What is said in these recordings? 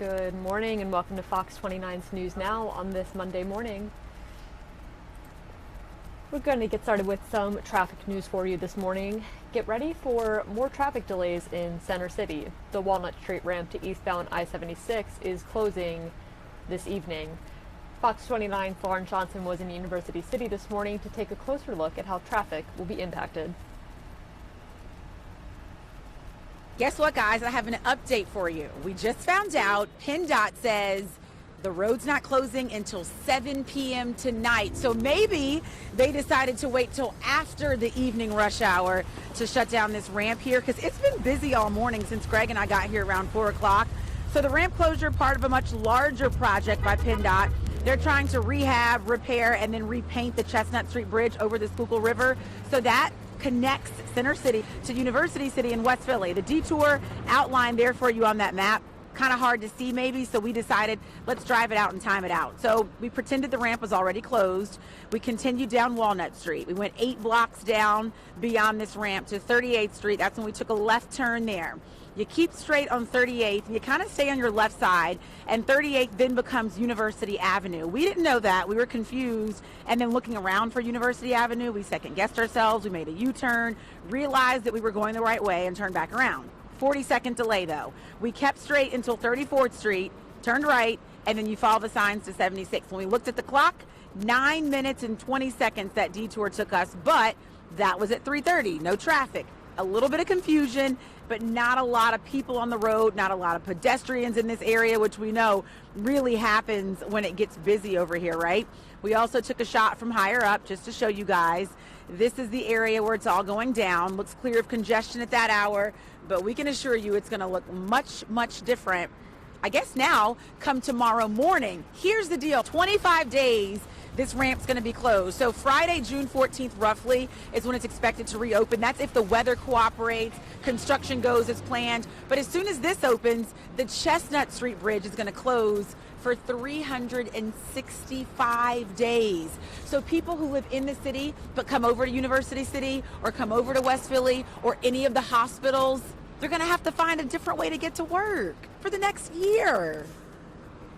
Good morning and welcome to Fox 29's News Now on this Monday morning. We're going to get started with some traffic news for you this morning. Get ready for more traffic delays in Center City. The Walnut Street ramp to eastbound I-76 is closing this evening. Fox 29's Lauren Johnson was in University City this morning to take a closer look at how traffic will be impacted. Guess what, guys? I have an update for you. We just found out PennDOT says the road's not closing until 7 p.m. tonight. So maybe they decided to wait till after the evening rush hour to shut down this ramp here, because it's been busy all morning since Greg and I got here around 4 o'clock. So the ramp closure, part of a much larger project by PennDOT. They're trying to rehab, repair, and then repaint the Chestnut Street Bridge over the Schuylkill River. So that connects Center City to University City in West Philly. The detour outlined there for you on that map. Kind of hard to see maybe, so we decided let's drive it out and time it out. So we pretended the ramp was already closed. We continued down Walnut Street. We went 8 blocks down beyond this ramp to 38th Street. That's when we took a left turn there. You keep straight on 38th, and you kind of stay on your left side, and 38th then becomes University Avenue. We didn't know that. We were confused, and then looking around for University Avenue, we second-guessed ourselves. We made a U-turn, realized that we were going the right way, and turned back around. 40-second delay, though. We kept straight until 34th Street, turned right, and then you follow the signs to 76. When we looked at the clock, 9 minutes and 20 seconds that detour took us, but that was at 3:30. No traffic. A little bit of confusion, but not a lot of people on the road, not a lot of pedestrians in this area, which we know really happens when it gets busy over here, right? We also took a shot from higher up just to show you guys. This is the area where it's all going down. Looks clear of congestion at that hour, but we can assure you it's going to look much, much different, I guess now, come tomorrow morning. Here's the deal. 25 days this ramp's going to be closed. So Friday, June 14th, roughly, is when it's expected to reopen. That's if the weather cooperates, construction goes as planned. But as soon as this opens, the Chestnut Street Bridge is going to close for 365 days. So people who live in the city but come over to University City or come over to West Philly or any of the hospitals, they're going to have to find a different way to get to work for the next year.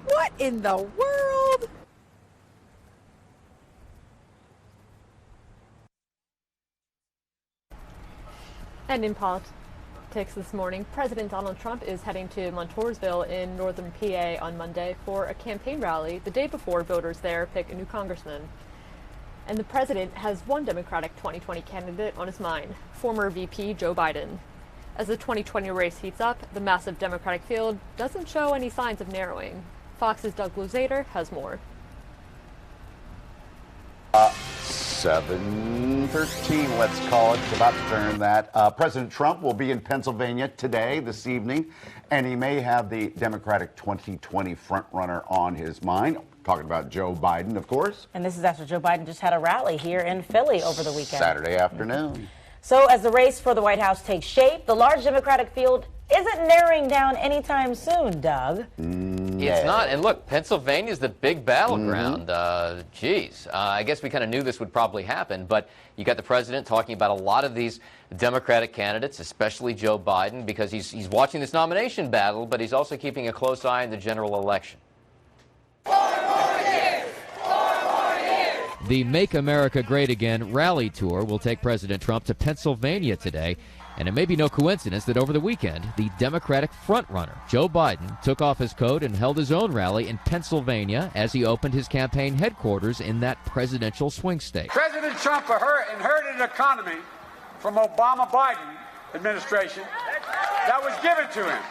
What in the world? And in politics this morning, President Donald Trump is heading to Montoursville in northern PA on Monday for a campaign rally the day before voters there pick a new congressman. And the president has one Democratic 2020 candidate on his mind, former VP Joe Biden. As the 2020 race heats up, the massive Democratic field doesn't show any signs of narrowing. Fox's Doug Luzader has more. 7:13, let's call it. It's about to turn that. President Trump will be in Pennsylvania today, this evening, and he may have the Democratic 2020 frontrunner on his mind. Talking about Joe Biden, of course. And this is after Joe Biden just had a rally here in Philly over the weekend. Saturday afternoon. So as the race for the White House takes shape, the large Democratic field isn't narrowing down anytime soon, Doug. It's not. And look, Pennsylvania's the big battleground. I guess we kind of knew this would probably happen, but you got the president talking about a lot of these Democratic candidates, especially Joe Biden, because he's watching this nomination battle, but he's also keeping a close eye on the general election. The Make America Great Again rally tour will take President Trump to Pennsylvania today. And it may be no coincidence that over the weekend, the Democratic frontrunner, Joe Biden, took off his coat and held his own rally in Pennsylvania as he opened his campaign headquarters in that presidential swing state. President Trump inherited an economy from Obama-Biden administration that was given to him,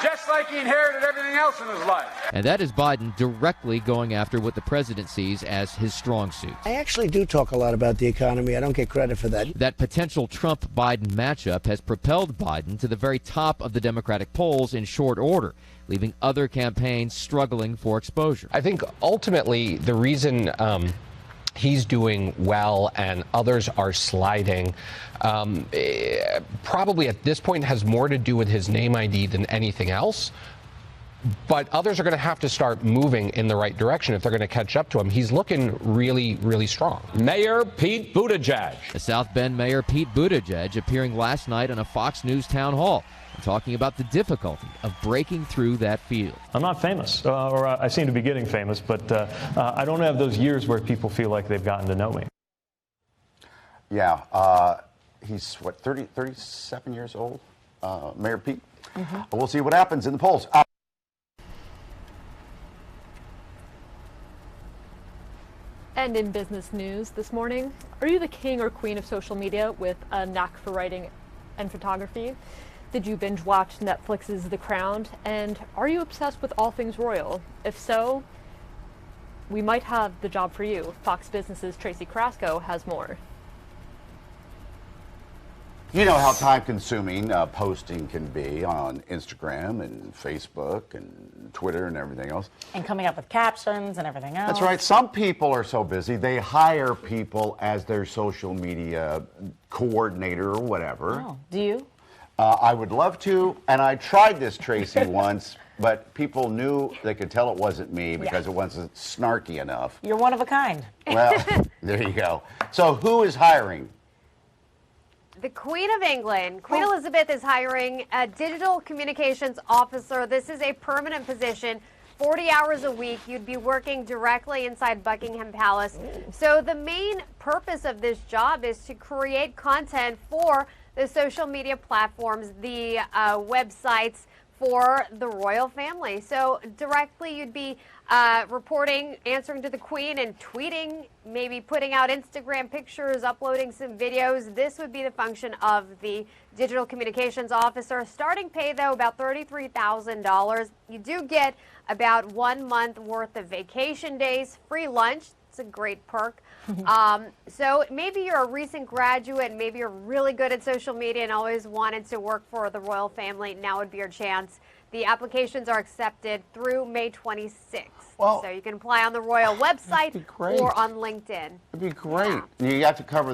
just like he inherited everything else in his life. And that is Biden directly going after what the president sees as his strong suit. I actually do talk a lot about the economy. I don't get credit for that. That potential Trump-Biden matchup has propelled Biden to the very top of the Democratic polls in short order, leaving other campaigns struggling for exposure. I think ultimately the reason he's doing well and others are sliding probably at this point has more to do with his name ID than anything else. But others are going to have to start moving in the right direction if they're going to catch up to him. He's looking really, really strong. Mayor Pete Buttigieg. The South Bend Mayor Pete Buttigieg appearing last night on a Fox News town hall. and talking about the difficulty of breaking through that field. I'm not famous, or I seem to be getting famous, but I don't have those years where people feel like they've gotten to know me. Yeah, he's, what, 37 years old, Mayor Pete? We'll see what happens in the polls. And in business news this morning, are you the king or queen of social media with a knack for writing and photography? Did you binge watch Netflix's The Crown? And are you obsessed with all things royal? If so, we might have the job for you. Fox Business's Tracy Carrasco has more. You know how time-consuming posting can be on Instagram and Facebook and Twitter and everything else. And coming up with captions and everything else. That's right. Some people are so busy, they hire people as their social media coordinator or whatever. Oh, do you? I would love to, and I tried this, Tracy, once, but people knew they could tell it wasn't me because it wasn't snarky enough. You're one of a kind. Well, there you go. So who is hiring? The Queen of England, Queen Elizabeth, is hiring a digital communications officer. This is a permanent position, 40 hours a week. You'd be working directly inside Buckingham Palace. So the main purpose of this job is to create content for the social media platforms, the websites for the royal family. So directly you'd be reporting, answering to the Queen and tweeting, maybe putting out Instagram pictures, uploading some videos. This would be the function of the digital communications officer. Starting pay, though, about $33,000. You do get about 1 month worth of vacation days, free lunch. It's a great perk. So maybe you're a recent graduate, maybe you're really good at social media and always wanted to work for the royal family. Now would be your chance. The applications are accepted through May 26th. Well, so you can apply on the royal website or on LinkedIn. It'd be great. Yeah. You have to cover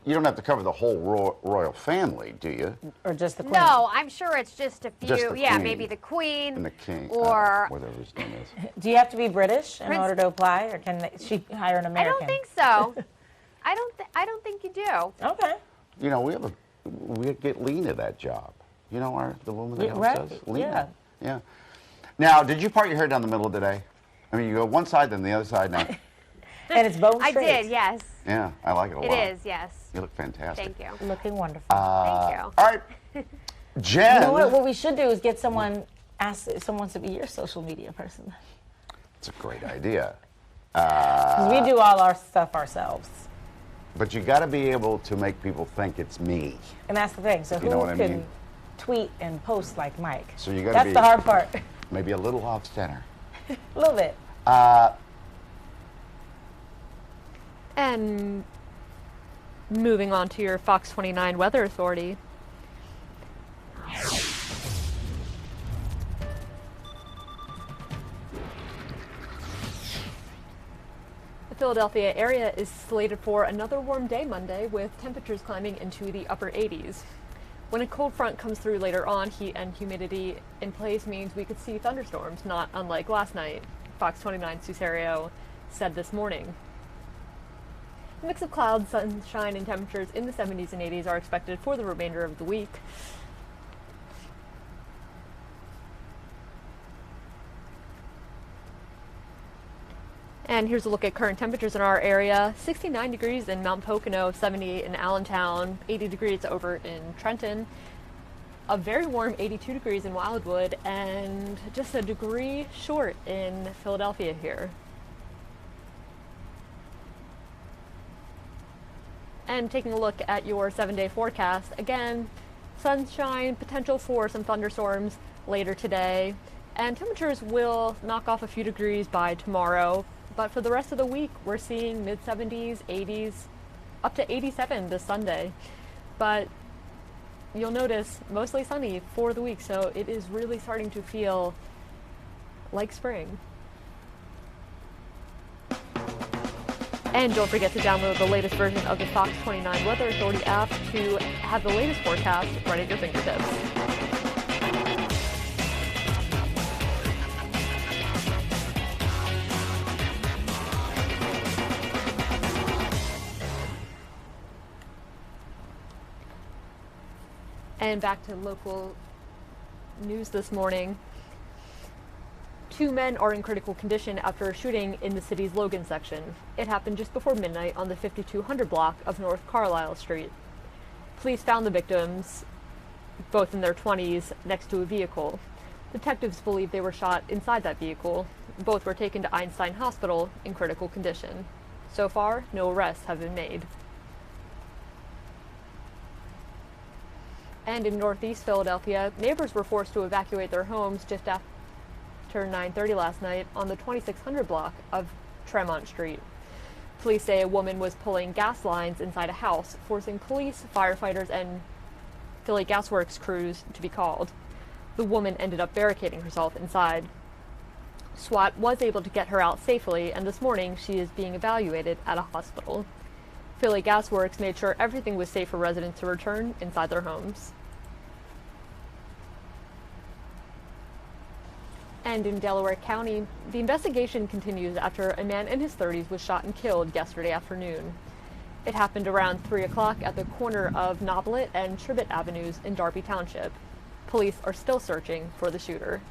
you don't have to cover the whole royal family, do you? Or just the Queen? No, I'm sure it's just a few. Just the yeah, Queen. Maybe the Queen. And the King. Or whatever his name is. Do you have to be British in order to apply, or can she hire an American? I don't think so. I don't think you do. Okay. You know, we get Lena that job. You know, the woman that helps us? Lena. Yeah. Now, did you part your hair down the middle today? I mean, you go one side, then the other side now. And it's bone straight. I did, yes. Yeah, I like it a lot. It is, yes. You look fantastic. Thank you. Looking wonderful. Thank you. All right. Jen. You know what we should do is get someone to be your social media person. It's a great idea. Because we do all our stuff ourselves. But you got to be able to make people think it's me. And that's the thing. So You know what I can mean? tweet and post like Mike? So you got to That's be the hard part. maybe a little off center. A little bit. And moving on to your Fox 29 Weather Authority. The Philadelphia area is slated for another warm day Monday, with temperatures climbing into the upper 80s. When a cold front comes through later on, heat and humidity in place means we could see thunderstorms, not unlike last night, Fox 29 Susario said this morning. A mix of clouds, sunshine, and temperatures in the 70s and 80s are expected for the remainder of the week. And here's a look at current temperatures in our area. 69 degrees in Mount Pocono, 78 in Allentown, 80 degrees over in Trenton, a very warm 82 degrees in Wildwood, and just a degree short in Philadelphia here. And taking a look at your 7-day forecast, again, sunshine, potential for some thunderstorms later today, and temperatures will knock off a few degrees by tomorrow. But for the rest of the week, we're seeing mid-70s, 80s, up to 87 this Sunday. But you'll notice mostly sunny for the week, so it is really starting to feel like spring. And don't forget to download the latest version of the Fox 29 Weather Authority app to have the latest forecast right at your fingertips. And back to local news this morning. 2 men are in critical condition after a shooting in the city's Logan section. It happened just before midnight on the 5200 block of North Carlisle Street. Police found the victims, both in their 20s, next to a vehicle. Detectives believe they were shot inside that vehicle. Both were taken to Einstein Hospital in critical condition. So far, no arrests have been made. And in northeast Philadelphia, neighbors were forced to evacuate their homes just after 9:30 last night on the 2600 block of Tremont Street. Police say a woman was pulling gas lines inside a house, forcing police, firefighters, and Philly Gasworks crews to be called. The woman ended up barricading herself inside. SWAT was able to get her out safely, and this morning she is being evaluated at a hospital. Philly Gasworks made sure everything was safe for residents to return inside their homes. And in Delaware County, the investigation continues after a man in his 30s was shot and killed yesterday afternoon. It happened around 3 o'clock at the corner of Novelet and Tribbett Avenues in Darby Township. Police are still searching for the shooter.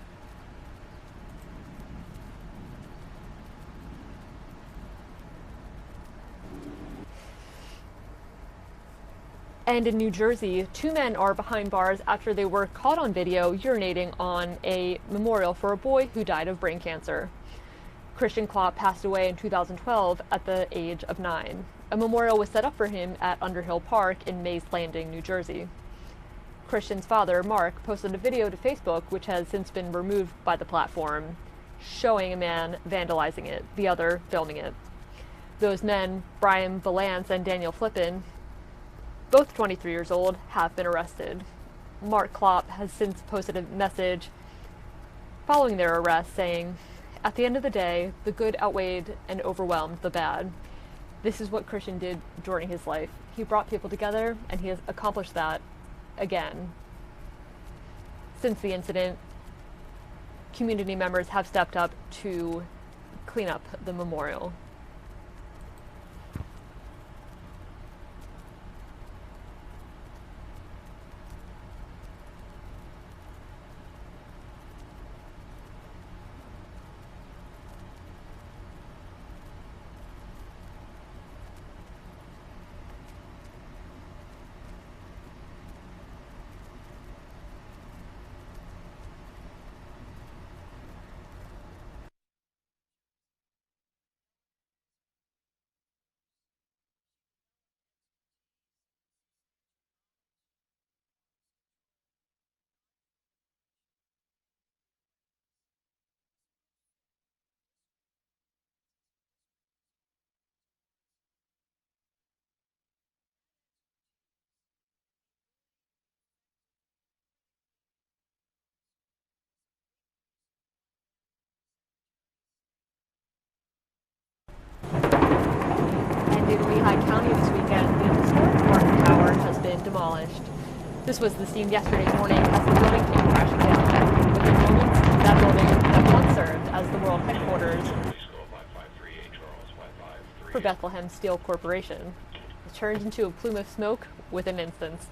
And in New Jersey, 2 men are behind bars after they were caught on video urinating on a memorial for a boy who died of brain cancer. Christian Klopp passed away in 2012 at the age of 9. A memorial was set up for him at Underhill Park in Mays Landing, New Jersey. Christian's father, Mark, posted a video to Facebook, which has since been removed by the platform, showing a man vandalizing it, the other filming it. Those men, Brian Valance and Daniel Flippin, both 23 years old, have been arrested. Mark Klopp has since posted a message following their arrest saying, "At the end of the day, the good outweighed and overwhelmed the bad. This is what Christian did during his life. He brought people together, and he has accomplished that again." Since the incident, community members have stepped up to clean up the memorial. In Lehigh County this weekend, the historic Martin Tower has been demolished. This was the scene yesterday morning as the building came crashing down. Within moments, that building that once served as the world headquarters for Bethlehem Steel Corporation turned into a plume of smoke within instance.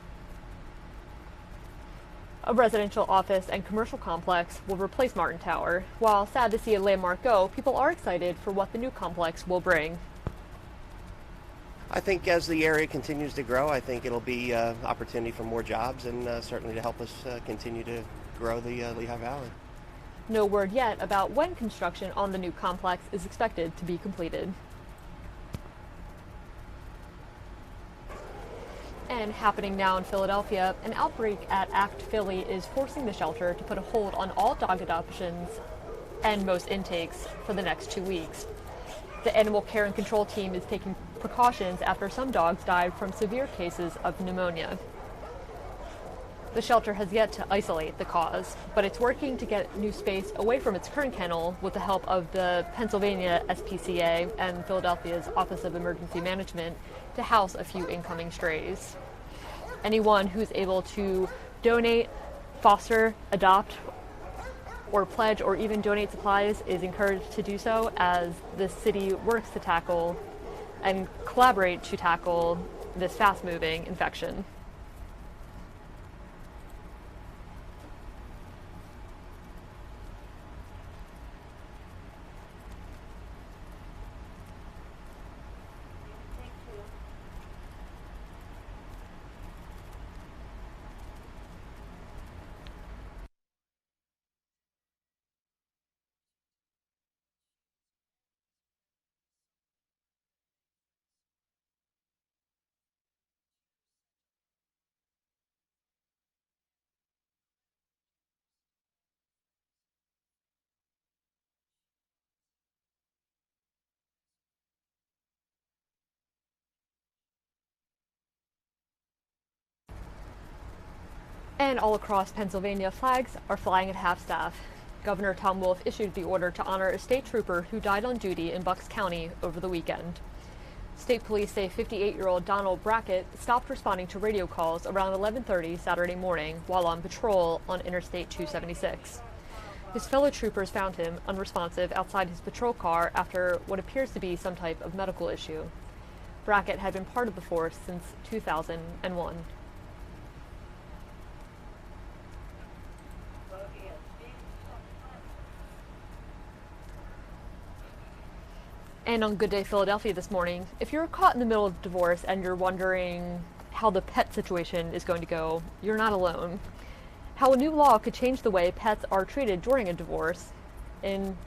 A residential office and commercial complex will replace Martin Tower. While sad to see a landmark go, people are excited for what the new complex will bring. I think as the area continues to grow, I think it'll be opportunity for more jobs and certainly to help us continue to grow the Lehigh Valley. No word yet about when construction on the new complex is expected to be completed. And happening now in Philadelphia, an outbreak at ACT Philly is forcing the shelter to put a hold on all dog adoptions and most intakes for the next 2 weeks. The animal care and control team is taking precautions after some dogs died from severe cases of pneumonia. The shelter has yet to isolate the cause, but it's working to get new space away from its current kennel with the help of the Pennsylvania SPCA and Philadelphia's Office of Emergency Management to house a few incoming strays. Anyone who's able to donate, foster, adopt, or pledge or even donate supplies is encouraged to do so as the city works to tackle and collaborate to tackle this fast-moving infection. And all across Pennsylvania, flags are flying at half-staff. Governor Tom Wolf issued the order to honor a state trooper who died on duty in Bucks County over the weekend. State police say 58-year-old Donald Brackett stopped responding to radio calls around 11:30 Saturday morning while on patrol on Interstate 276. His fellow troopers found him unresponsive outside his patrol car after what appears to be some type of medical issue. Brackett had been part of the force since 2001. And on Good Day Philadelphia this morning, if you're caught in the middle of divorce and you're wondering how the pet situation is going to go, you're not alone. How a new law could change the way pets are treated during a divorce in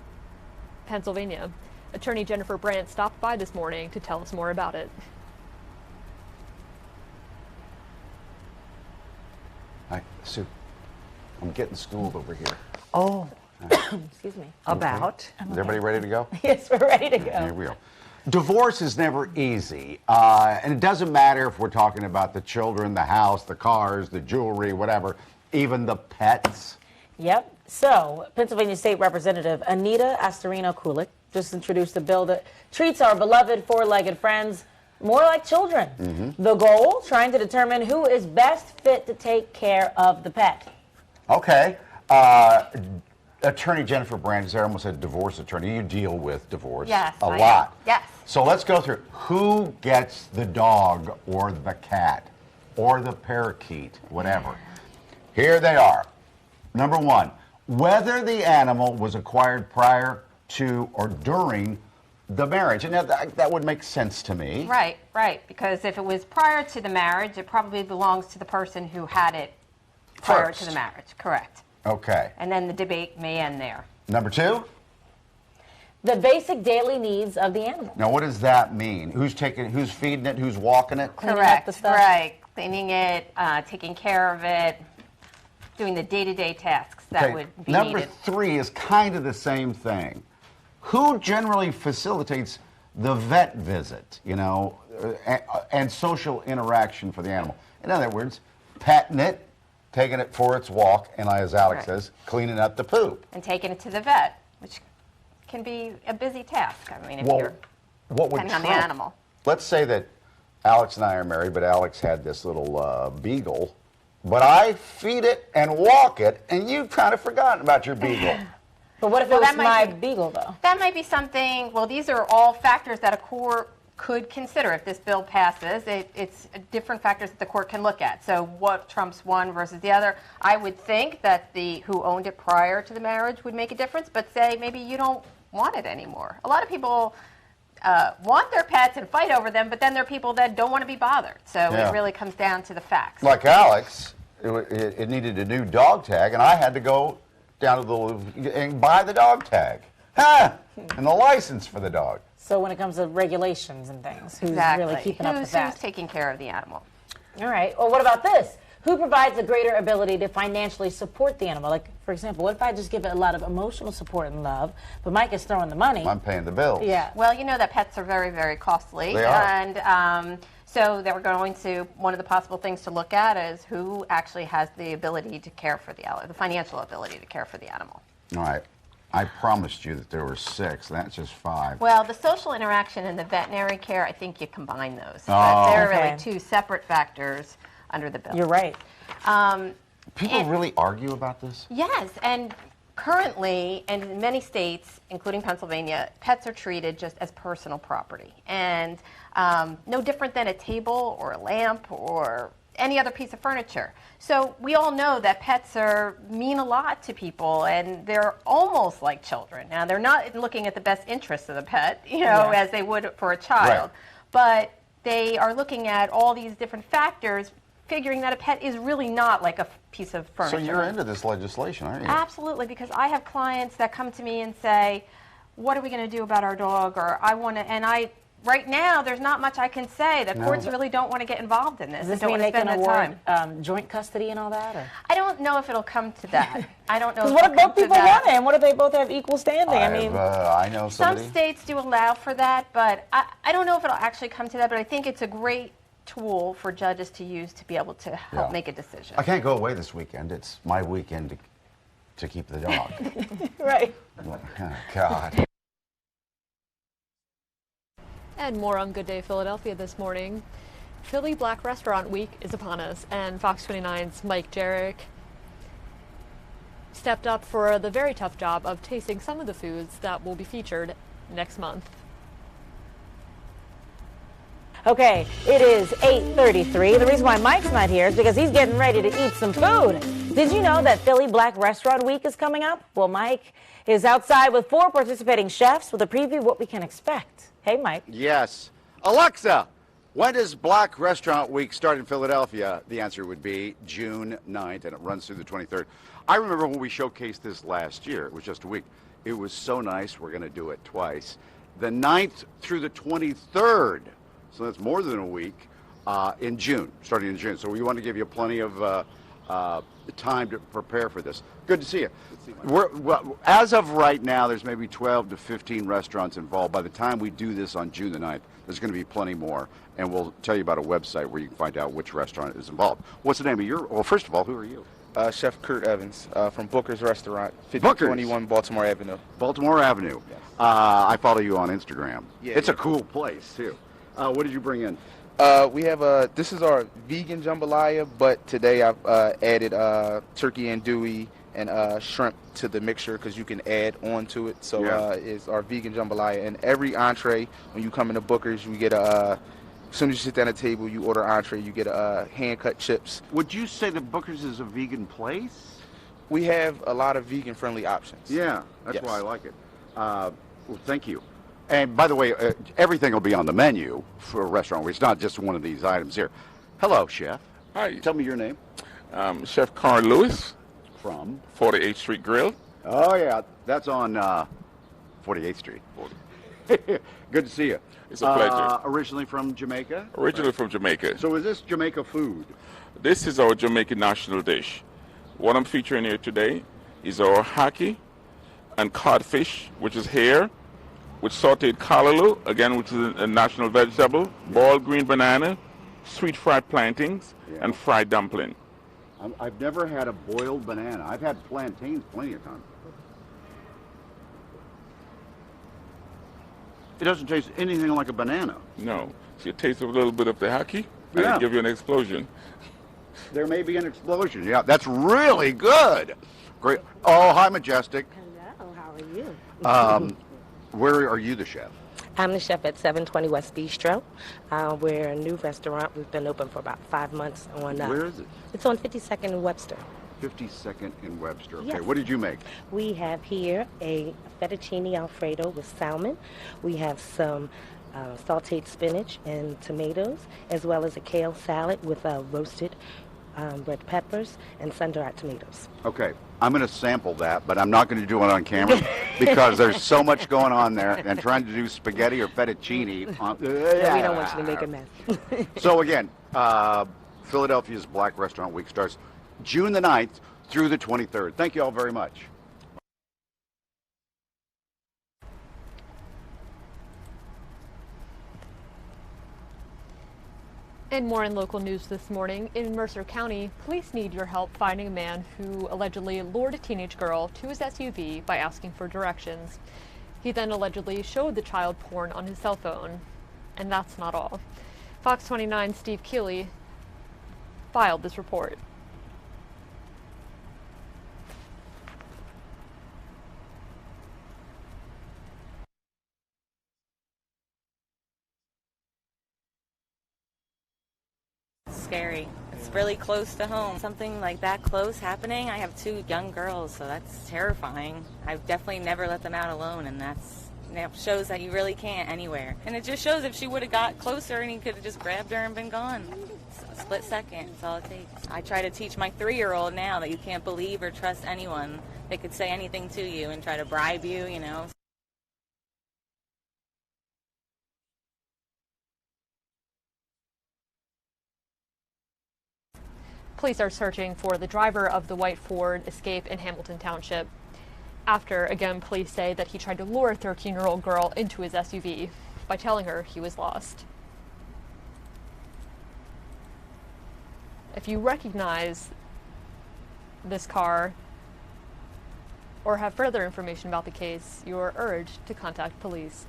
Pennsylvania. Attorney Jennifer Brandt stopped by this morning to tell us more about it. Hi, Sue. I'm getting schooled over here. Oh, excuse me. About? Is everybody ready to go? Yes, we're ready to go. Here we go. Divorce is never easy. And it doesn't matter if we're talking about the children, the house, the cars, the jewelry, whatever, even the pets. Yep. So, Pennsylvania State Representative Anita Astorino-Kulik just introduced a bill that treats our beloved four-legged friends more like children. Mm-hmm. The goal, trying to determine who is best fit to take care of the pet. Okay. Attorney Jennifer Brandt is there, almost a divorce attorney. You deal with divorce a lot. Yes. So let's go through. Who gets the dog or the cat or the parakeet, whatever? Here they are. Number one, whether the animal was acquired prior to or during the marriage. And that would make sense to me. Right, right. Because if it was prior to the marriage, it probably belongs to the person who had it prior to the marriage. Correct. Okay. And then the debate may end there. Number two? The basic daily needs of the animal. Now, what does that mean? Who's feeding it? Who's walking it? Correct. Right. Cleaning it, taking care of it, doing the day-to-day tasks that would be Number needed. three is kind of the same thing. Who generally facilitates the vet visit, and social interaction for the animal? In other words, petting it, taking it for its walk, and as Alex says, cleaning up the poop. And taking it to the vet, which can be a busy task. I mean, if you're depending on the animal. Let's say that Alex and I are married, but Alex had this little beagle, but I feed it and walk it, and you've kind of forgotten about your beagle. But what if it was my beagle, though? That might be something, well, these are all factors that a court could consider if this bill passes. It's different factors that the court can look at. So what trumps one versus the other? I would think that who owned it prior to the marriage would make a difference, but say maybe you don't want it anymore. A lot of people want their pets and fight over them, but then there are people that don't want to be bothered. So it really comes down to the facts. Like Alex, it needed a new dog tag, and I had to go down to and buy the dog tag. And the license for the dog. So when it comes to regulations and things, who's really keeping up with that? Who's taking care of the animal? All right. Well, what about this? Who provides a greater ability to financially support the animal? Like, for example, what if I just give it a lot of emotional support and love, but Mike is throwing the money? I'm paying the bills. Yeah. Well, you know that pets are very, very costly. They are. And so they were going to, one of the possible things to look at is who actually has the ability to care for the animal, the financial ability to care for the animal. All right. I promised you that there were 6. That's just 5. Well, the social interaction and the veterinary care, I think you combine those. Oh. They're really 2 separate factors under the bill. You're right. People really argue about this? Yes, and currently, in many states, including Pennsylvania, pets are treated just as personal property. And no different than a table or a lamp or any other piece of furniture. So we all know that pets mean a lot to people, and they're almost like children. Now, they're not looking at the best interests of the pet, as they would for a child, but they are looking at all these different factors, figuring that a pet is really not like a piece of furniture. So you're into this legislation, aren't you? Absolutely, because I have clients that come to me and say, what are we going to do about our dog? Or I want to, right now, there's not much I can say. The courts really don't want to get involved in this. Does this don't mean want to they can spend the time. award joint custody and all that? Or? I don't know if it'll come to that. I don't know. What if both people want it? And what if they both have equal standing? I know somebody. Some states do allow for that, but I don't know if it'll actually come to that. But I think it's a great tool for judges to use to be able to help Yeah. make a decision. I can't go away this weekend. It's my weekend to keep the dog. Right. Oh, God. And more on Good Day Philadelphia this morning. Philly Black Restaurant Week is upon us, and Fox 29's Mike Jarek stepped up for the very tough job of tasting some of the foods that will be featured next month. Okay, it is 8:33. The reason why Mike's not here is because he's getting ready to eat some food. Did you know that Philly Black Restaurant Week is coming up? Well, Mike is outside with 4 participating chefs with a preview of what we can expect. Hey, Mike. Yes. Alexa, when does Black Restaurant Week start in Philadelphia? The answer would be June 9th, and it runs through the 23rd. I remember when we showcased this last year. It was just a week. It was so nice. We're going to do it twice. The 9th through the 23rd. So that's more than a week in June, starting in June. So we want to give you plenty of time to prepare for this. Good to see you. Well, as of right now, there's maybe 12 to 15 restaurants involved. By the time we do this on June the 9th, there's going to be plenty more. And we'll tell you about a website where you can find out which restaurant is involved. What's the name of your, well, first of all, who are you? Chef Kurt Evans from Booker's Restaurant, 5021 Baltimore Avenue. Baltimore Avenue. Yes. I follow you on Instagram. Yeah, it's a cool place, too. What did you bring in? We have this is our vegan jambalaya, but today I've added turkey andouille and shrimp to the mixture because you can add on to it. So it's our vegan jambalaya. And every entree, when you come into Booker's, you get as soon as you sit down at the table, you order entree, you get hand-cut chips. Would you say that Booker's is a vegan place? We have a lot of vegan-friendly options. Yeah, that's why I like it. Well, thank you. And by the way, everything will be on the menu for a restaurant. It's not just one of these items here. Hello, Chef. Hi. Tell me your name. Chef Carl Lewis. From? 48th Street Grill. Oh, yeah. That's on 48th Street. Good to see you. It's a pleasure. Originally from Jamaica? Originally from Jamaica. So is this Jamaica food? This is our Jamaican national dish. What I'm featuring here today is our haki and codfish, which is hare, with sauteed callaloo, again, which is a national vegetable, boiled green banana, sweet fried plantains, and fried dumpling. I've never had a boiled banana. I've had plantains plenty of times. It doesn't taste anything like a banana. No. So you taste a little bit of the haki, and Yeah. it'll give you an explosion. There may be an explosion. Yeah, that's really good. Great. Oh, hi, Majestic. Hello, how are you? Where are you the chef? I'm the chef at 720 West Bistro. We're a new restaurant. We've been open for about 5 months. Where is it? It's on 52nd and Webster. 52nd in Webster. Okay, Yes. what did you make? We have here a fettuccine Alfredo with salmon. We have some sauteed spinach and tomatoes, as well as a kale salad with roasted red peppers and sun-dried tomatoes. Okay, I'm going to sample that, but I'm not going to do it on camera because there's so much going on there, and trying to do spaghetti or fettuccine. Yeah, we don't want you to make a mess. So again, Philadelphia's Black Restaurant Week starts June the 9th through the 23rd. Thank you all very much. And more in local news this morning. In Mercer County, police need your help finding a man who allegedly lured a teenage girl to his SUV by asking for directions. He then allegedly showed the child porn on his cell phone. And that's not all. Fox 29's Steve Keeley filed this report. Scary. It's really close to home. Something like that close happening. I have 2 young girls, so that's terrifying. I've definitely never let them out alone, and that shows that you really can't anywhere. And it just shows if she would have got closer and he could have just grabbed her and been gone. It's a split second. That's all it takes. I try to teach my 3-year-old now that you can't believe or trust anyone. They could say anything to you and try to bribe you, you know. Police are searching for the driver of the white Ford escape in Hamilton Township. After, again, police say that he tried to lure a 13-year-old girl into his SUV by telling her he was lost. If you recognize this car or have further information about the case, you are urged to contact police.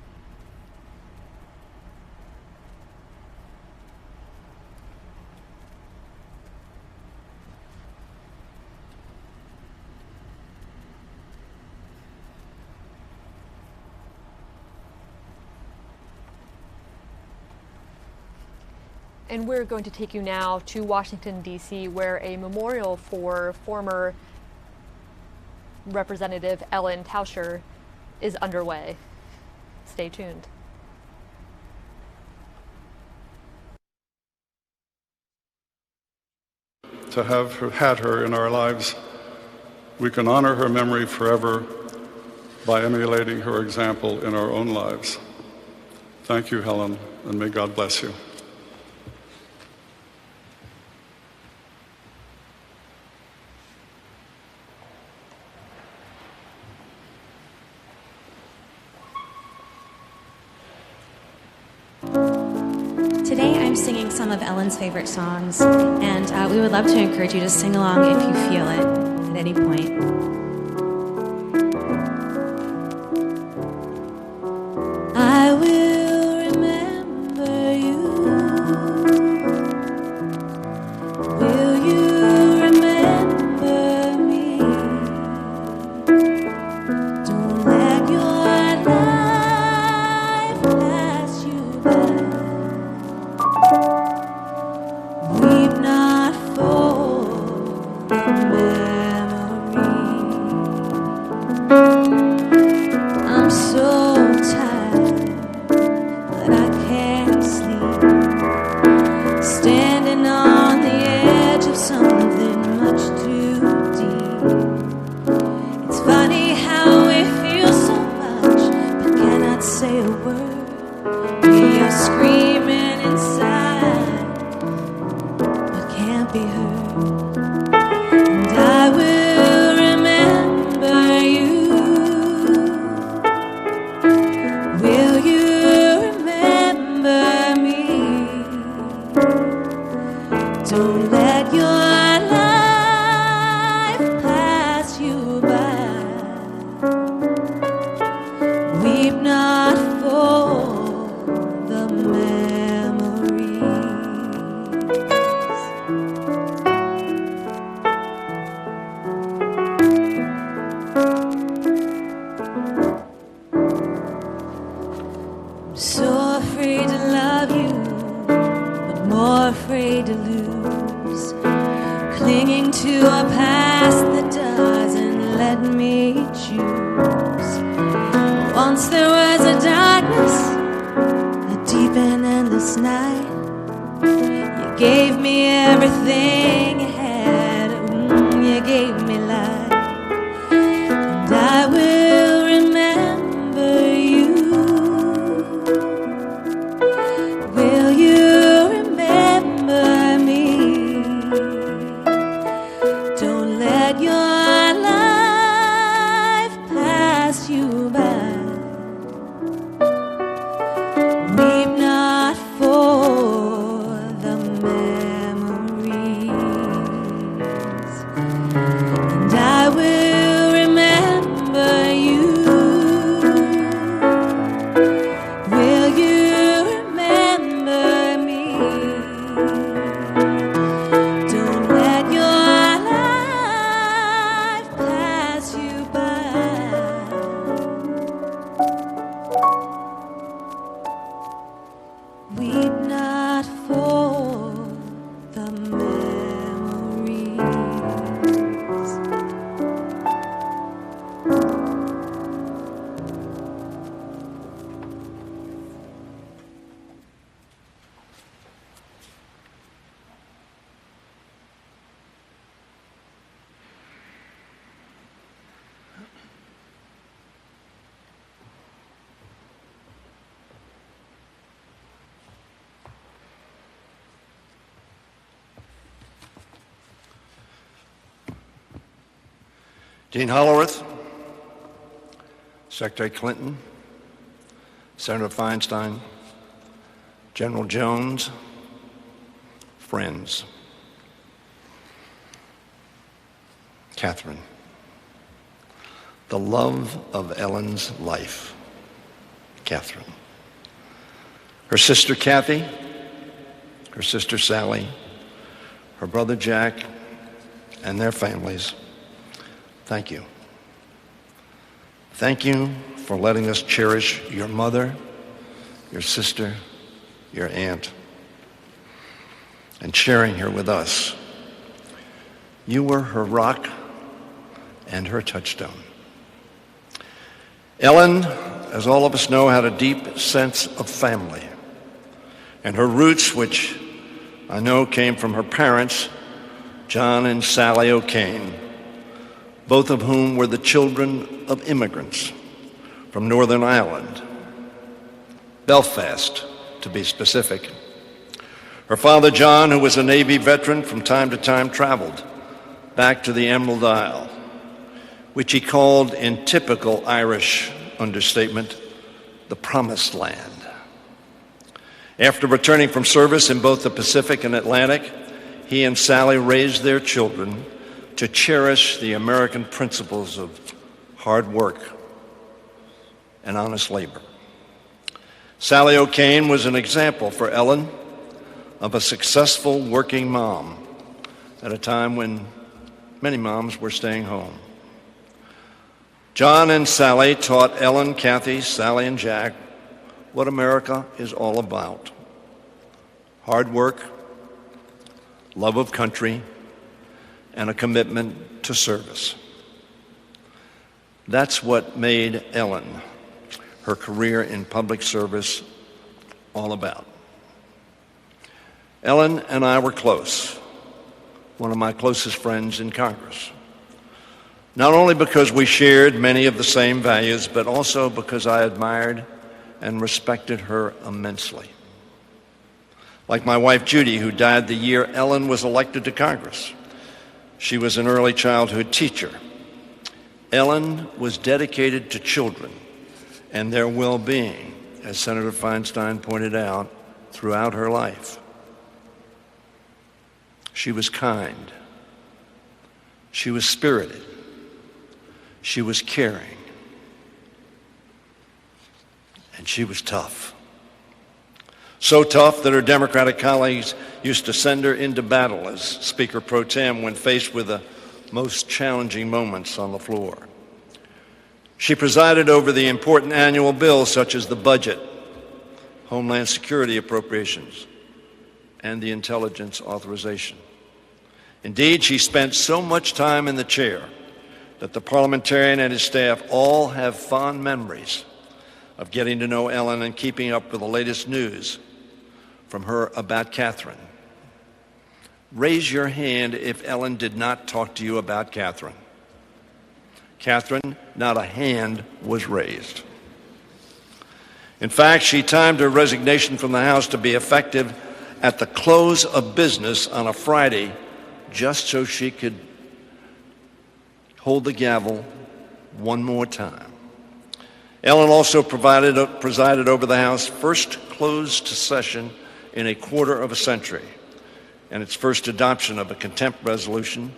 And we're going to take you now to Washington, D.C., where a memorial for former Representative Ellen Tauscher is underway. Stay tuned. To have had her in our lives, we can honor her memory forever by emulating her example in our own lives. Thank you, Helen, and may God bless you. Today I'm singing some of Ellen's favorite songs, and we would love to encourage you to sing along if you feel it at any point. I will remember you. Will you remember me? Don't let your life pass you by. Weep not for the memory. I'm so tired, but I can't sleep. Standing on the edge of something much too deep. It's funny how we feel so much, but cannot say a word. We are screaming inside, but can't be heard. And I will remember you. Will you remember me? Don't let your life pass you by. Weep not for the memories. I'm so afraid to love you, but more afraid to lose. Clinging to a past that doesn't let me choose. Once there was a darkness, a deep and endless night. You gave me everything you had. You gave me life. And I will remember you. Will you remember me? Don't let your life pass you by. Weep not for the memories. And I will remember you. Will you remember me? Don't let your life pass you by. Weep not for the memories. Dean Hollowworth, Secretary Clinton, Senator Feinstein, General Jones, friends. Catherine, the love of Ellen's life, Catherine. Her sister Kathy, her sister Sally, her brother Jack, and their families, thank you. Thank you for letting us cherish your mother, your sister, your aunt, and sharing her with us. You were her rock and her touchstone. Ellen, as all of us know, had a deep sense of family, and her roots, which I know came from her parents, John and Sally O'Kane, both of whom were the children of immigrants from Northern Ireland, Belfast, to be specific. Her father, John, who was a Navy veteran, from time to time traveled back to the Emerald Isle, which he called, in typical Irish understatement, the Promised Land. After returning from service in both the Pacific and Atlantic, he and Sally raised their children to cherish the American principles of hard work and honest labor. Sally O'Kane was an example for Ellen of a successful working mom at a time when many moms were staying home. John and Sally taught Ellen, Kathy, Sally, and Jack what America is all about: hard work, love of country, and a commitment to service. That's what made Ellen, her career in public service, all about. Ellen and I were close, one of my closest friends in Congress. Not only because we shared many of the same values, but also because I admired and respected her immensely. Like my wife Judy, who died the year Ellen was elected to Congress. She was an early childhood teacher. Ellen was dedicated to children and their well-being, as Senator Feinstein pointed out, throughout her life. She was kind. She was spirited. She was caring. And she was tough. So tough that her Democratic colleagues used to send her into battle as Speaker Pro Tem when faced with the most challenging moments on the floor. She presided over the important annual bills such as the budget, Homeland Security appropriations, and the intelligence authorization. Indeed, she spent so much time in the chair that the parliamentarian and his staff all have fond memories of getting to know Ellen and keeping up with the latest news from her about Catherine. Raise your hand if Ellen did not talk to you about Catherine. Catherine, not a hand was raised. In fact, she timed her resignation from the House to be effective at the close of business on a Friday, just so she could hold the gavel one more time. Ellen also presided over the House's first closed session in a quarter of a century, and its first adoption of a contempt resolution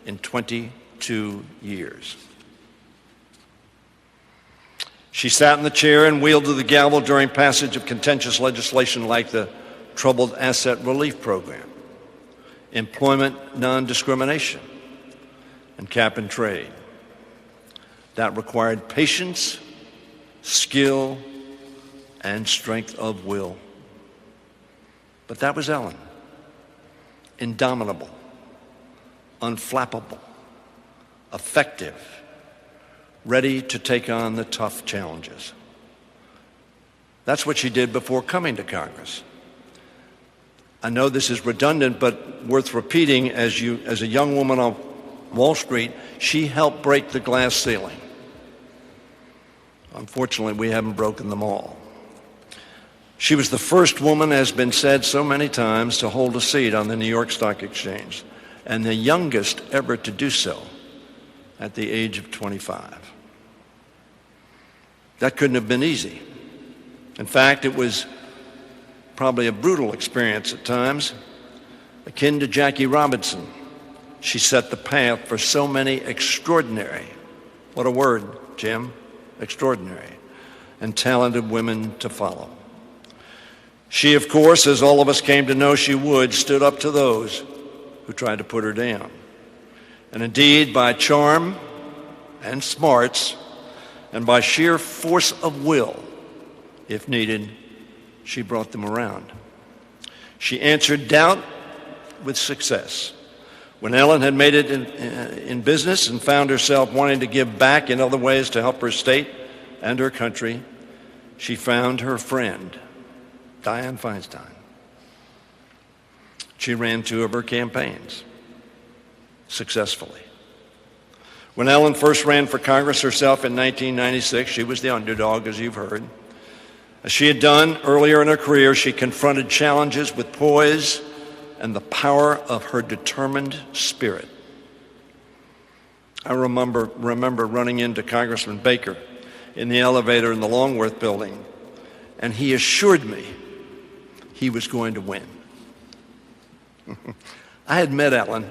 in 22 years. She sat in the chair and wielded the gavel during passage of contentious legislation like the Troubled Asset Relief Program, employment non-discrimination, and cap and trade. That required patience, skill, and strength of will. But that was Ellen. Indomitable, unflappable, effective, ready to take on the tough challenges. That's what she did before coming to Congress. I know this is redundant, but worth repeating. As a young woman on Wall Street, she helped break the glass ceiling. Unfortunately, we haven't broken them all. She was the first woman, as has been said so many times, to hold a seat on the New York Stock Exchange, and the youngest ever to do so at the age of 25. That couldn't have been easy. In fact, it was probably a brutal experience at times, akin to Jackie Robinson she set the path for so many extraordinary, what a word, Jim, extraordinary, and talented women to follow. She, of course, as all of us came to know she would, stood up to those who tried to put her down. And indeed, by charm and smarts, and by sheer force of will, if needed, she brought them around. She answered doubt with success. When Ellen had made it in business and found herself wanting to give back in other ways to help her state and her country, she found her friend, Dianne Feinstein. She ran 2 of her campaigns successfully. When Ellen first ran for Congress herself in 1996, she was the underdog, as you've heard. As she had done earlier in her career, she confronted challenges with poise and the power of her determined spirit. I remember running into Congressman Baker in the elevator in the Longworth building, and he assured me he was going to win. I had met Ellen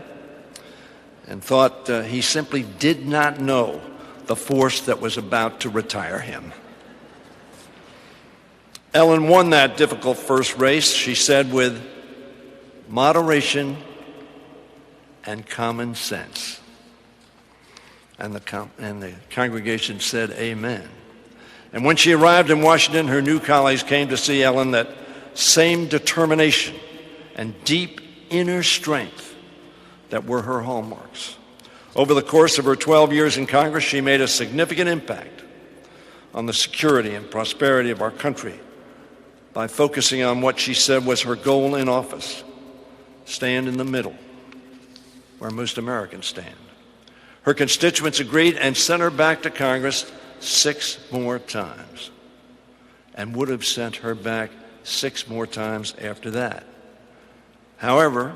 and thought he simply did not know the force that was about to retire him. Ellen won that difficult first race, she said, with moderation and common sense. And the congregation said amen. And when she arrived in Washington, her new colleagues came to see Ellen that same determination and deep inner strength that were her hallmarks. Over the course of her 12 years in Congress, she made a significant impact on the security and prosperity of our country by focusing on what she said was her goal in office: stand in the middle, where most Americans stand. Her constituents agreed and sent her back to Congress 6 more times, and would have sent her back 6 more times after that. However,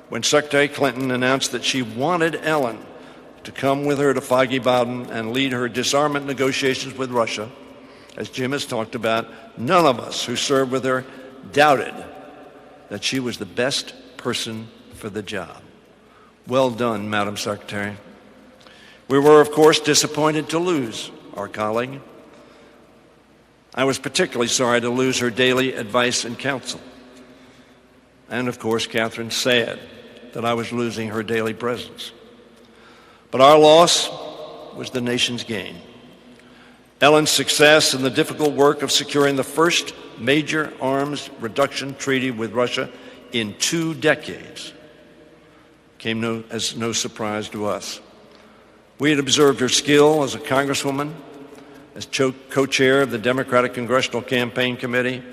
when Secretary Clinton announced that she wanted Ellen to come with her to Foggy Bottom and lead her disarmament negotiations with Russia, as Jim has talked about, none of us who served with her doubted that she was the best person for the job. Well done, Madam Secretary. We were, of course, disappointed to lose our colleague. I was particularly sorry to lose her daily advice and counsel. And, of course, Catherine, sad that I was losing her daily presence. But our loss was the nation's gain. Ellen's success in the difficult work of securing the first major arms reduction treaty with Russia in 2 decades came as no surprise to us. We had observed her skill as a congresswoman, as co-chair of the Democratic Congressional Campaign Committee,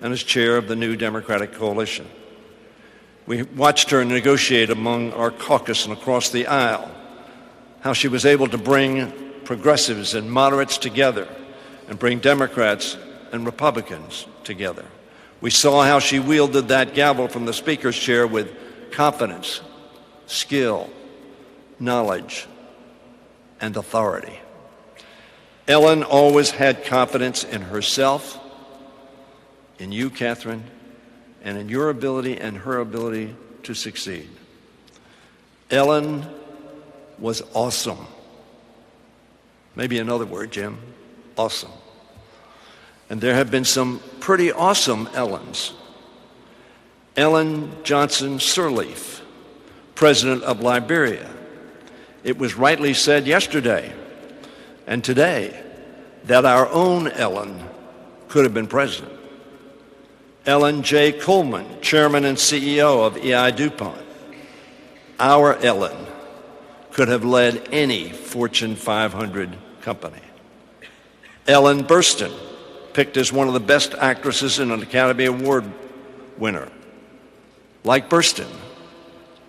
and as chair of the new Democratic Coalition. We watched her negotiate among our caucus and across the aisle, how she was able to bring progressives and moderates together and bring Democrats and Republicans together. We saw how she wielded that gavel from the Speaker's chair with confidence, skill, knowledge, and authority. Ellen always had confidence in herself, in you, Catherine, and in your ability and her ability to succeed. Ellen was awesome. Maybe another word, Jim, awesome. And there have been some pretty awesome Ellens. Ellen Johnson Sirleaf, President of Liberia. It was rightly said yesterday and today that our own Ellen could have been president. Ellen J. Coleman, Chairman and CEO of E.I. DuPont. Our Ellen could have led any Fortune 500 company. Ellen Burstyn, picked as one of the best actresses and an Academy Award winner. Like Burstyn,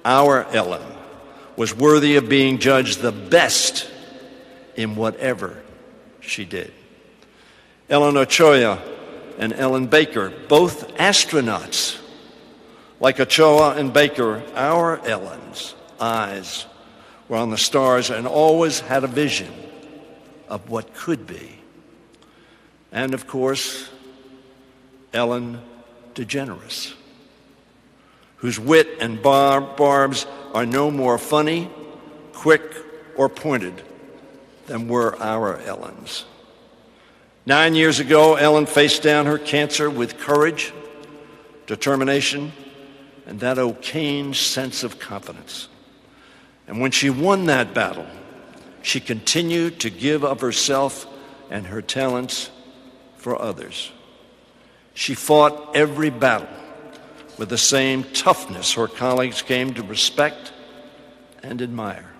our Ellen was worthy of being judged the best in whatever she did. Ellen Ochoa and Ellen Baker, both astronauts. Like Ochoa and Baker, our Ellen's eyes were on the stars and always had a vision of what could be. And of course, Ellen DeGeneres, whose wit and barbs are no more funny, quick, or pointed than were our Ellens. 9 years ago, Ellen faced down her cancer with courage, determination, and that O'Kane sense of confidence. And when she won that battle, she continued to give of herself and her talents for others. She fought every battle with the same toughness her colleagues came to respect and admire.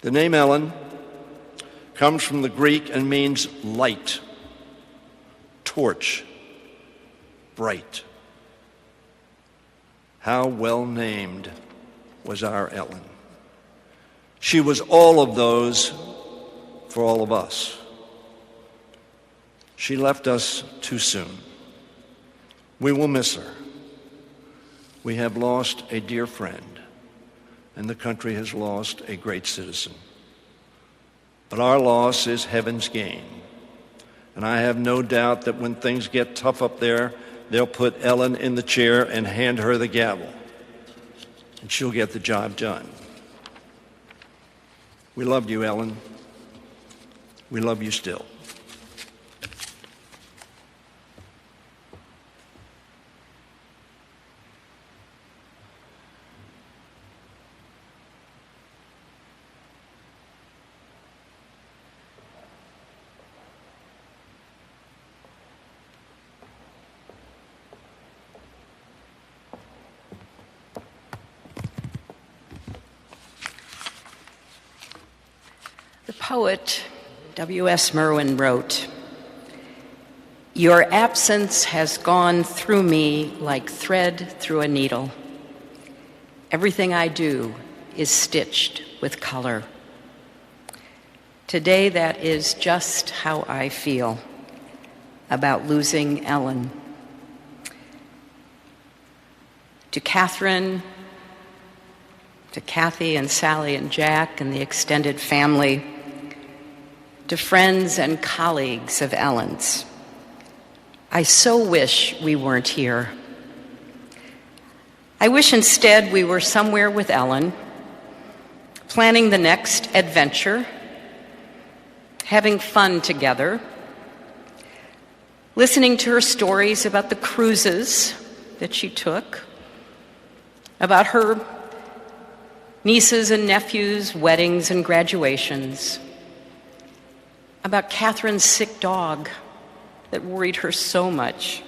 The name Ellen comes from the Greek and means light, torch, bright. How well named was our Ellen. She was all of those for all of us. She left us too soon. We will miss her. We have lost a dear friend, and the country has lost a great citizen. But our loss is heaven's gain. And I have no doubt that when things get tough up there, they'll put Ellen in the chair and hand her the gavel, and she'll get the job done. We loved you, Ellen. We love you still. The poet W.S. Merwin wrote, "Your absence has gone through me like thread through a needle. Everything I do is stitched with color. Today, that is just how I feel about losing Ellen. To Catherine, to Kathy and Sally and Jack and the extended family, to friends and colleagues of Ellen's, I so wish we weren't here. I wish instead we were somewhere with Ellen, planning the next adventure, having fun together, listening to her stories about the cruises that she took, about her nieces and nephews' weddings and graduations, about Catherine's sick dog that worried her so much,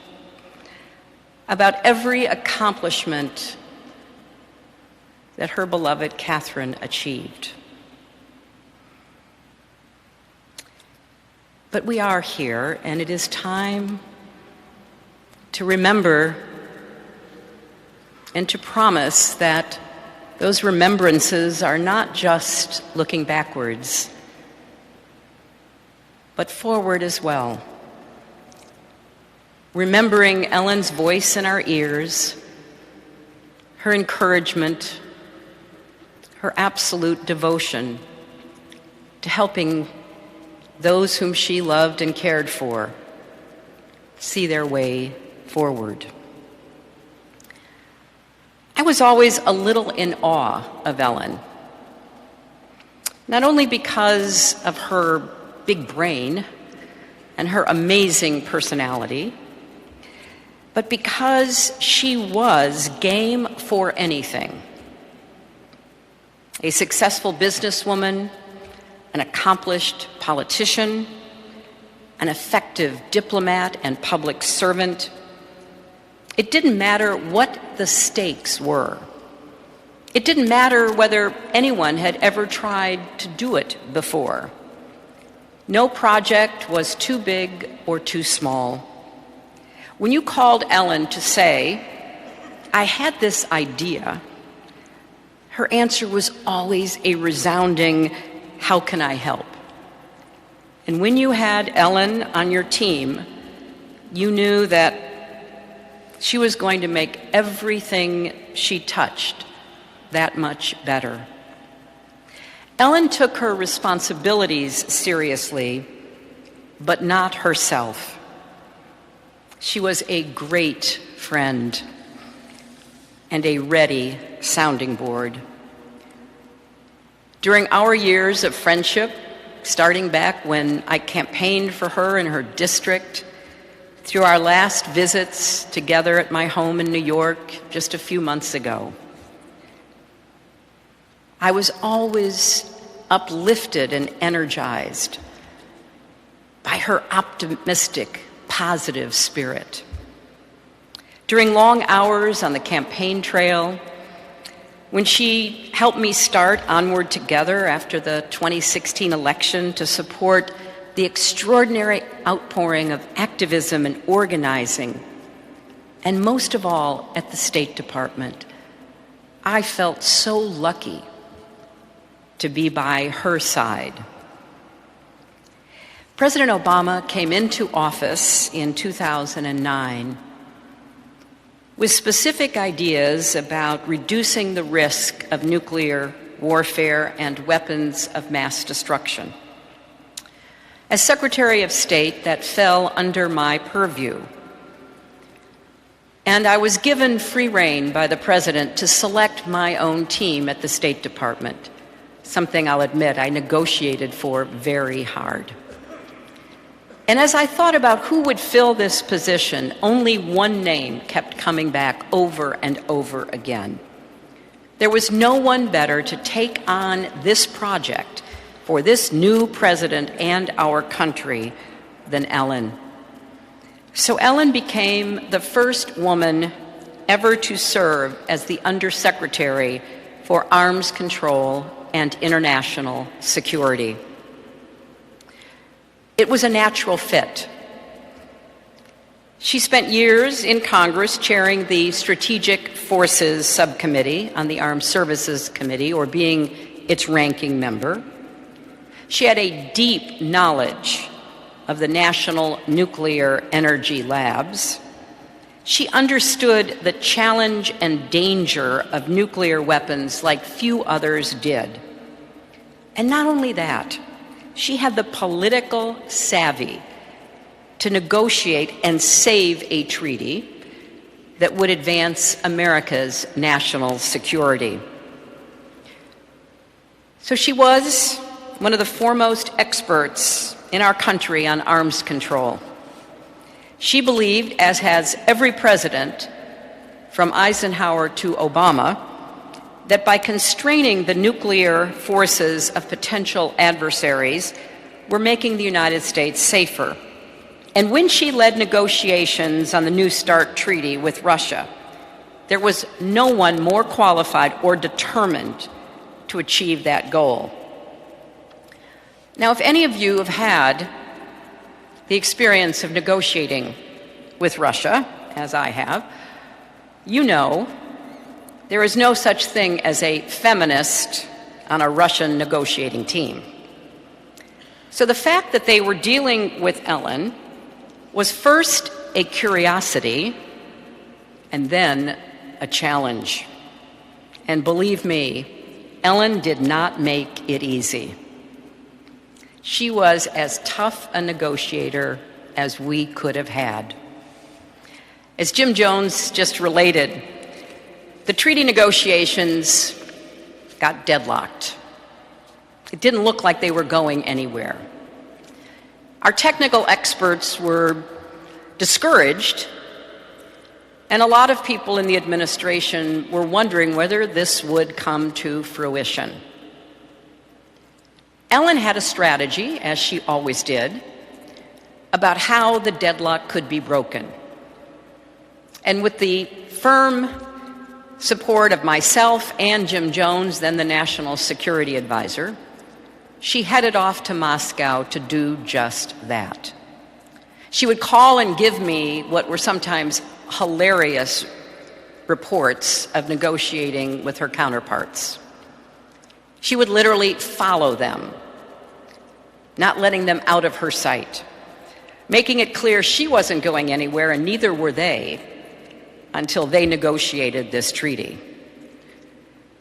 about every accomplishment that her beloved Catherine achieved. But we are here, and it is time to remember and to promise that those remembrances are not just looking backwards, but forward as well. Remembering Ellen's voice in our ears, her encouragement, her absolute devotion to helping those whom she loved and cared for see their way forward. I was always a little in awe of Ellen, not only because of her big brain and her amazing personality, but because she was game for anything. A successful businesswoman, an accomplished politician, an effective diplomat and public servant. It didn't matter what the stakes were. It didn't matter whether anyone had ever tried to do it before. No project was too big or too small. When you called Ellen to say, "I had this idea," her answer was always a resounding, "How can I help?" And when you had Ellen on your team, you knew that she was going to make everything she touched that much better. Ellen took her responsibilities seriously, but not herself. She was a great friend and a ready sounding board. During our years of friendship, starting back when I campaigned for her in her district, through our last visits together at my home in New York just a few months ago, I was always uplifted and energized by her optimistic, positive spirit. During long hours on the campaign trail, when she helped me start Onward Together after the 2016 election to support the extraordinary outpouring of activism and organizing, and most of all at the State Department, I felt so lucky to be by her side. President Obama came into office in 2009 with specific ideas about reducing the risk of nuclear warfare and weapons of mass destruction. As Secretary of State, that fell under my purview. And I was given free rein by the President to select my own team at the State Department, something I'll admit I negotiated for very hard. And as I thought about who would fill this position, only one name kept coming back over and over again. There was no one better to take on this project for this new president and our country than Ellen. So Ellen became the first woman ever to serve as the Undersecretary for Arms Control and International Security. It was a natural fit. She spent years in Congress chairing the Strategic Forces Subcommittee on the Armed Services Committee, or being its ranking member. She had a deep knowledge of the National Nuclear Energy Labs. She understood the challenge and danger of nuclear weapons like few others did. And not only that, she had the political savvy to negotiate and save a treaty that would advance America's national security. So she was one of the foremost experts in our country on arms control. She believed, as has every president from Eisenhower to Obama, that by constraining the nuclear forces of potential adversaries, we're making the United States safer. And when she led negotiations on the New START treaty with Russia, there was no one more qualified or determined to achieve that goal. Now, if any of you have had the experience of negotiating with Russia, as I have, you know there is no such thing as a feminist on a Russian negotiating team. So the fact that they were dealing with Ellen was first a curiosity and then a challenge. And believe me, Ellen did not make it easy. She was as tough a negotiator as we could have had. As Jim Jones just related, the treaty negotiations got deadlocked. It didn't look like they were going anywhere. Our technical experts were discouraged, and a lot of people in the administration were wondering whether this would come to fruition. Ellen had a strategy, as she always did, about how the deadlock could be broken. And with the firm support of myself and Jim Jones, then the National Security Advisor, she headed off to Moscow to do just that. She would call and give me what were sometimes hilarious reports of negotiating with her counterparts. She would literally follow them, not letting them out of her sight, making it clear she wasn't going anywhere and neither were they until they negotiated this treaty.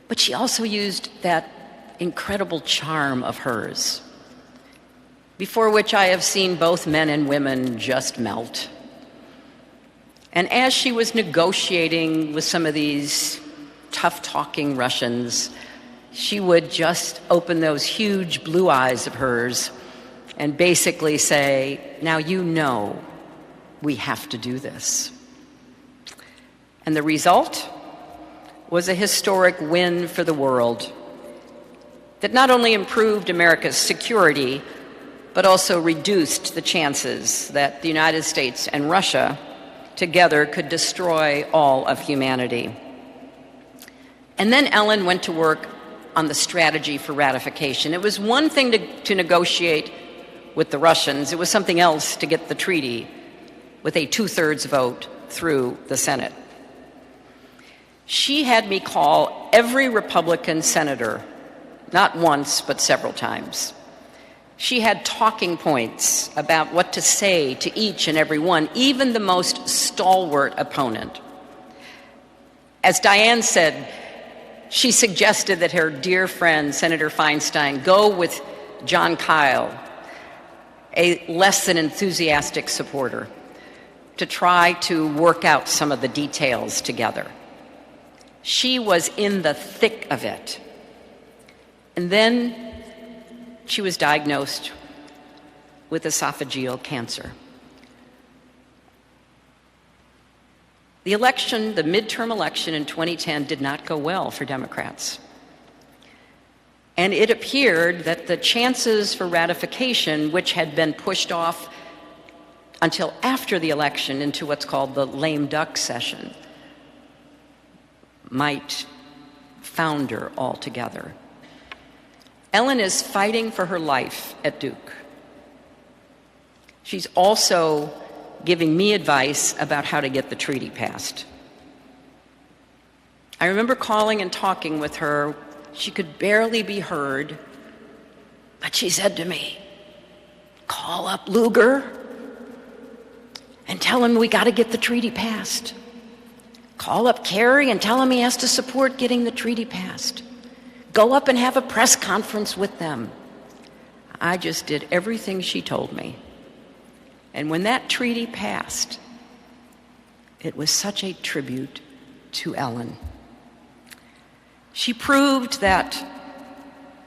But she also used that incredible charm of hers, before which I have seen both men and women just melt. And as she was negotiating with some of these tough-talking Russians, she would just open those huge blue eyes of hers and basically say, now you know we have to do this. And the result was a historic win for the world that not only improved America's security, but also reduced the chances that the United States and Russia together could destroy all of humanity. And then Ellen went to work on the strategy for ratification. It was one thing to negotiate with the Russians. It was something else to get the treaty with a 2/3 vote through the Senate. She had me call every Republican senator, not once, but several times. She had talking points about what to say to each and every one, even the most stalwart opponent. As Diane said, she suggested that her dear friend, Senator Feinstein, go with John Kyle, a less than enthusiastic supporter, to try to work out some of the details together. She was in the thick of it. And then she was diagnosed with esophageal cancer. The election, the midterm election in 2010, did not go well for Democrats. And it appeared that the chances for ratification, which had been pushed off until after the election into what's called the lame duck session, might founder altogether. Ellen is fighting for her life at Duke. She's also giving me advice about how to get the treaty passed. I remember calling and talking with her. She could barely be heard, but she said to me, call up Lugar and tell him we got to get the treaty passed. Call up Kerry and tell him he has to support getting the treaty passed. Go up and have a press conference with them. I just did everything she told me. And when that treaty passed, it was such a tribute to Ellen. She proved that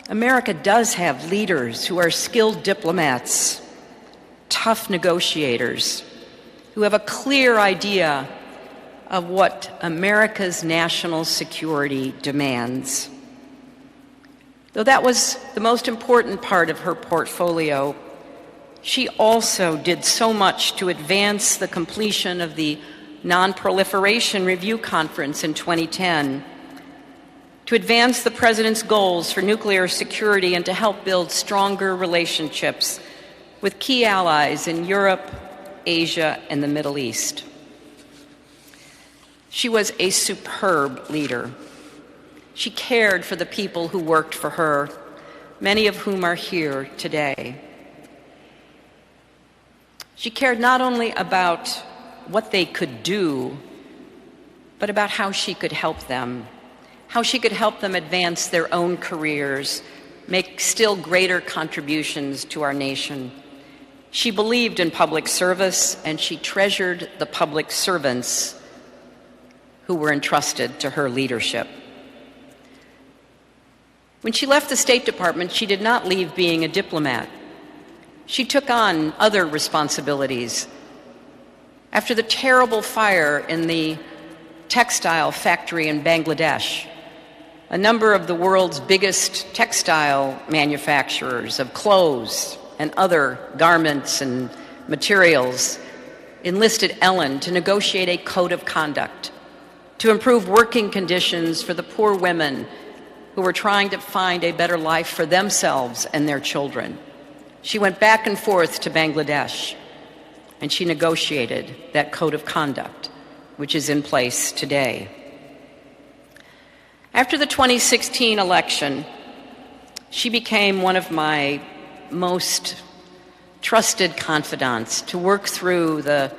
America does have leaders who are skilled diplomats, tough negotiators, who have a clear idea of what America's national security demands. Though that was the most important part of her portfolio, she also did so much to advance the completion of the Non-Proliferation Review Conference in 2010, to advance the President's goals for nuclear security, and to help build stronger relationships with key allies in Europe, Asia, and the Middle East. She was a superb leader. She cared for the people who worked for her, many of whom are here today. She cared not only about what they could do, but about how she could help them, how she could help them advance their own careers, make still greater contributions to our nation. She believed in public service, and she treasured the public servants who were entrusted to her leadership. When she left the State Department, she did not leave being a diplomat. She took on other responsibilities. After the terrible fire in the textile factory in Bangladesh, a number of the world's biggest textile manufacturers of clothes and other garments and materials enlisted Ellen to negotiate a code of conduct to improve working conditions for the poor women who were trying to find a better life for themselves and their children. She went back and forth to Bangladesh, and she negotiated that code of conduct, which is in place today. After the 2016 election, she became one of my most trusted confidants to work through the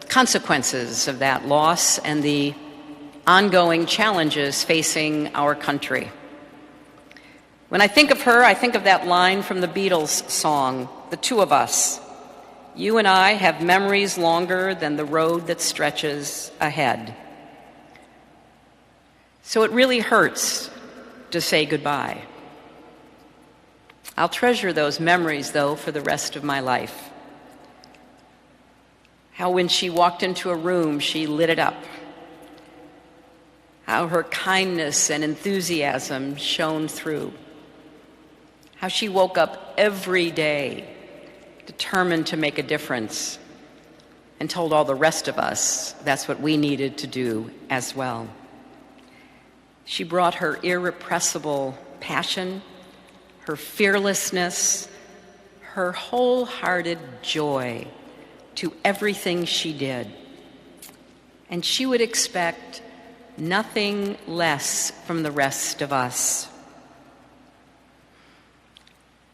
consequences of that loss and the ongoing challenges facing our country. When I think of her, I think of that line from the Beatles song, The Two of Us. You and I have memories longer than the road that stretches ahead. So it really hurts to say goodbye. I'll treasure those memories, though, for the rest of my life. How when she walked into a room, she lit it up. How her kindness and enthusiasm shone through. How she woke up every day determined to make a difference and told all the rest of us that's what we needed to do as well. She brought her irrepressible passion, her fearlessness, her wholehearted joy to everything she did. And she would expect nothing less from the rest of us.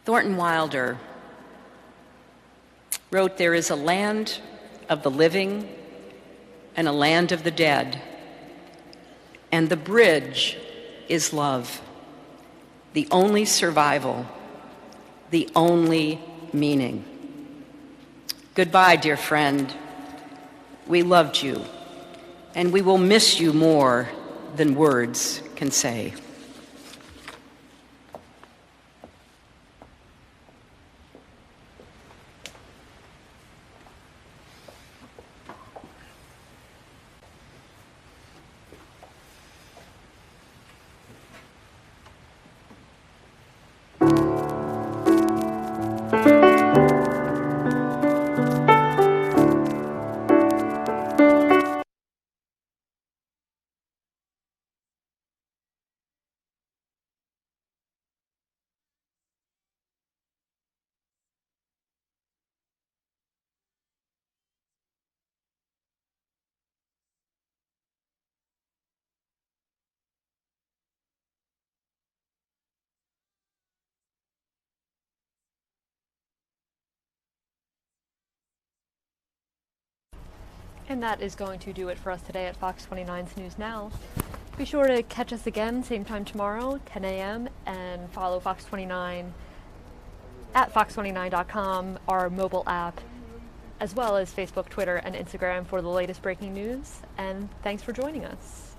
Thornton Wilder wrote, "There is a land of the living and a land of the dead, and the bridge is love, the only survival, the only meaning." Goodbye, dear friend. We loved you, and we will miss you more than words can say. And that is going to do it for us today at Fox 29's News Now. Be sure to catch us again, same time tomorrow, 10 a.m., and follow Fox 29 at fox29.com, our mobile app, as well as Facebook, Twitter, and Instagram for the latest breaking news. And thanks for joining us.